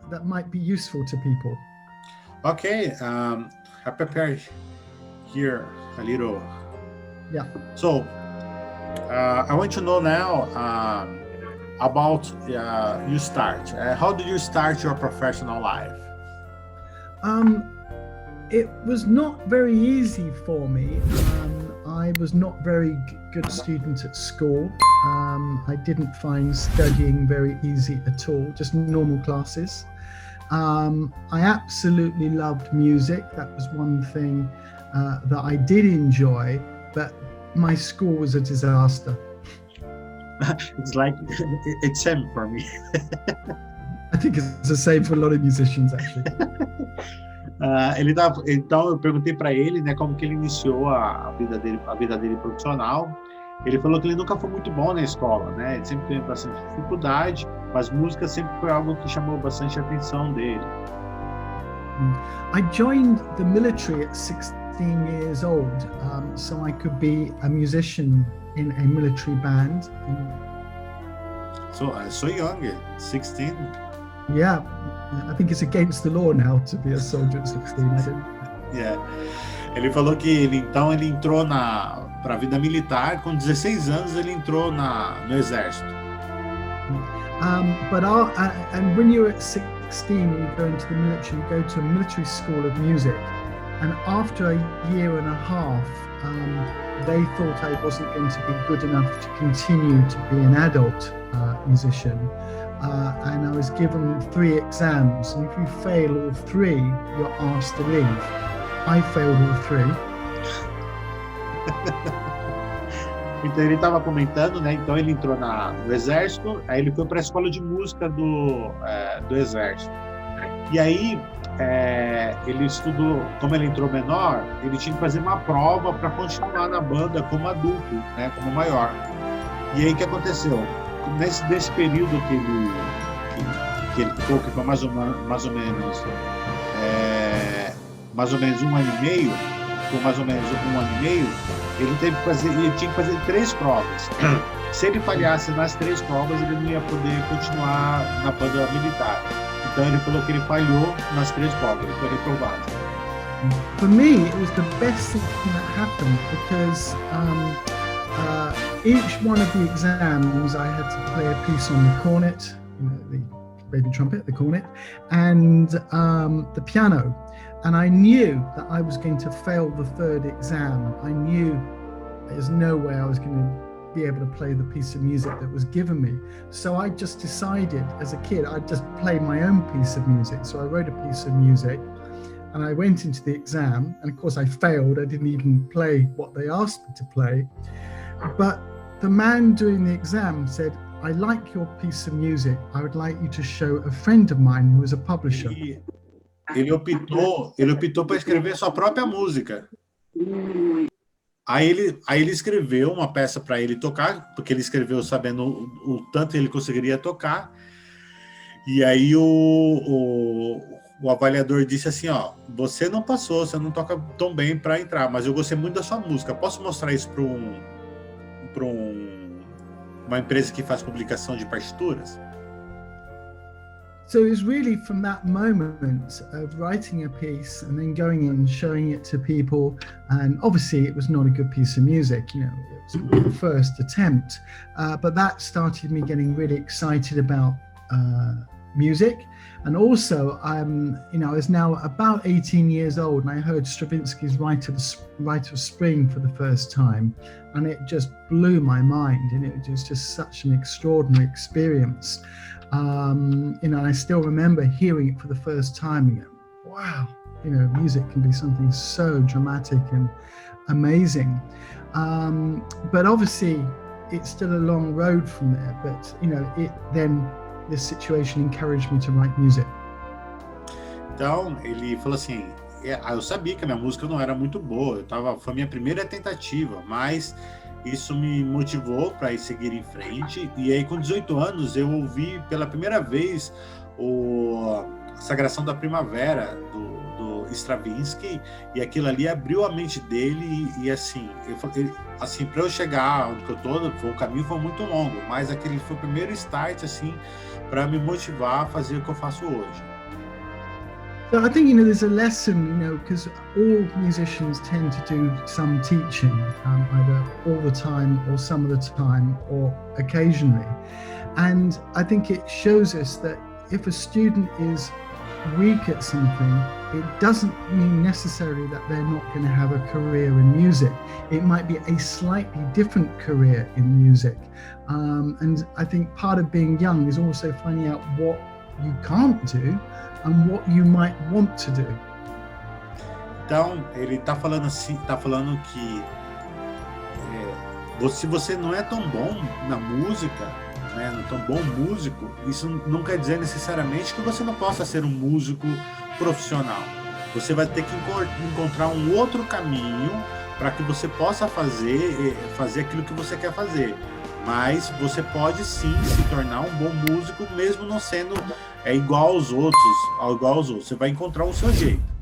that might be useful to people. Okay, I prepared here a little. Yeah. So, I want to know now about you start. How did you start your professional life? It was not very easy for me. I was not very good student at school. I didn't find studying very easy at all, just normal classes. I absolutely loved music. That was one thing that I did enjoy, but my school was a disaster. It's like, it's same for me. I think it's the same for a lot of musicians, actually. Então eu perguntei para ele, né, como que ele iniciou a vida dele profissional. Ele falou que ele nunca foi muito bom na escola, né? Ele sempre teve bastante dificuldade, mas música sempre foi algo que chamou bastante a atenção dele. I joined the military at 16 years old, so I could be a musician in a military band. So young, 16. Yeah, I think it's against the law now to be a soldier at 16. I don't... Yeah. Ele falou que ele entrou para a vida militar, com 16 anos ele entrou no exército. And when you're at 16, when you go into the military, you go to a military school of music, and after a year and a half, they thought I wasn't going to be good enough to continue to be an adult musician. And I was given 3 exams, and if you fail all 3, you're asked to leave. I failed all 3. Então ele estava comentando, né? Então ele entrou no exército, aí ele foi para a escola de música do exército. E aí ele estudou, como ele entrou menor, ele tinha que fazer uma prova para continuar na banda como adulto, né? Como maior. E aí o que aconteceu? Nesse período que ele ficou, que foi mais ou menos 1 ano e meio, ele tinha que fazer 3 provas. Se ele falhasse nas 3 provas, ele não ia poder continuar na banda militar. Então ele falou que ele falhou nas 3 provas, ele foi reprovado. For me, it was the best thing that happened because each one of the exams I had to play a piece on the cornet, the baby trumpet, the cornet, and the piano. And I knew that I was going to fail the 3rd exam. I knew there's no way I was going to be able to play the piece of music that was given me. So I just decided as a kid, I'd just play my own piece of music. So I wrote a piece of music and I went into the exam. And of course I failed. I didn't even play what they asked me to play. But the man doing the exam said, I like your piece of music. I would like you to show a friend of mine who is a publisher. Ele optou para escrever sua própria música. Aí ele escreveu uma peça para ele tocar, porque ele escreveu sabendo o tanto ele conseguiria tocar. E aí o avaliador disse assim, ó, você não passou, você não toca tão bem para entrar, mas eu gostei muito da sua música. Posso mostrar isso para uma empresa que faz publicação de partituras? So it was really from that moment of writing a piece and then going in and showing it to people. And obviously it was not a good piece of music, it was the first attempt. But that started me getting really excited about music. And also, I was now about 18 years old and I heard Stravinsky's Rite of Spring for the first time. And it just blew my mind, and it was just such an extraordinary experience. I still remember hearing it for the first time and go, wow, music can be something so dramatic and amazing. But obviously it's still a long road from there, but this situation encouraged me to write music. Então, ele falou assim, eu sabia que a minha música não era muito boa, foi a minha primeira tentativa, mas isso me motivou para seguir em frente. E aí, com 18 anos, eu ouvi pela primeira vez a Sagração da Primavera, Stravinsky, e aquilo ali abriu a mente dele, e assim, assim, para eu chegar onde eu tô, o caminho foi muito longo, mas aquele foi o primeiro start, assim, para me motivar a fazer o que eu faço hoje. So I think, there's a lesson, because all musicians tend to do some teaching, either all the time or some of the time or occasionally. And I think it shows us that if a student is weak at something, it doesn't mean necessarily that they're not going to have a career in music. It might be a slightly different career in music. And I think part of being young is also finding out what you can't do and what you might want to do. Então, ele tá falando assim, tá falando que se você não é tão bom na música, né, não é tão bom músico, isso não quer dizer necessariamente que você não possa ser um músico profissional. Você vai ter que encontrar um outro caminho para que você possa fazer aquilo que você quer fazer. Mas você pode sim se tornar um bom músico, mesmo não sendo igual aos outros. Você vai encontrar o seu jeito.